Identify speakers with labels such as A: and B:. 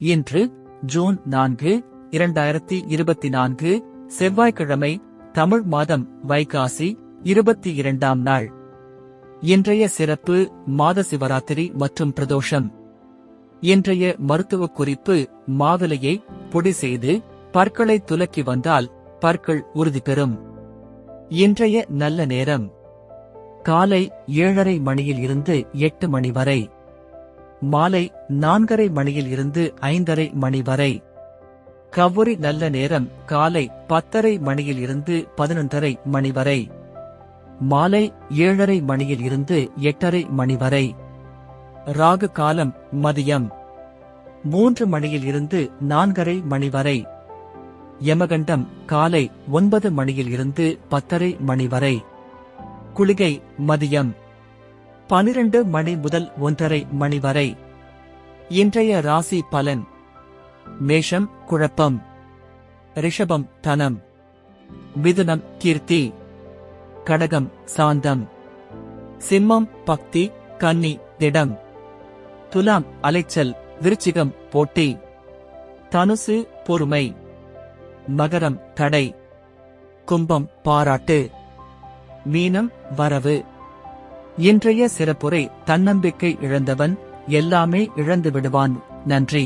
A: இன்று ஜூன் 4, 2024 செவ்வாய்க்கிழமை, தமிழ் மாதம் வைகாசி 22ஆம் நாள். இன்றைய சிறப்பு மாத சிவராத்திரி மற்றும் பிரதோஷம். இன்றைய மருத்துவ குறிப்பு: மாவிலையை பொடி செய்து பற்களை துலக்கி வந்தால் பற்கள் உறுதி பெறும். இன்றைய நல்ல நேரம் காலை 7:30 மணியில் இருந்து 8 மணி வரை, மாலை 4:30 மணியில் இருந்து 5:30 மணி வரை. கவுரி நல்ல நேரம் காலை 10:30 மணியில் இருந்து 11:30 மணி வரை, மாலை 7:30 மணியில் இருந்து 8:30 மணி வரை. ராகு காலம் மதியம் 3 மணியில் இருந்து 4:30 மணி வரை. யமகண்டம் காலை 9 மணியில் இருந்து 10:30 மணி வரை. குளிகை மதியம் 12 மணி முதல் 1:30 மணி வரை. இன்றைய ராசி பலன்: மேஷம் குழப்பம், ரிஷபம் தனம், மிதுனம் கீர்த்தி, கடகம் சாந்தம், சிம்மம் பக்தி, கன்னி திடம், துலாம் அலைச்சல், விருச்சிகம் போட்டி, தனுசு பொறுமை, மகரம் தடை, கும்பம் பாராட்டு, மீனம் வரவு. இன்றைய சிறப்புரை: தன்னம்பிக்கை இழந்தவன் எல்லாமே இழந்து விடுவான். நன்றி.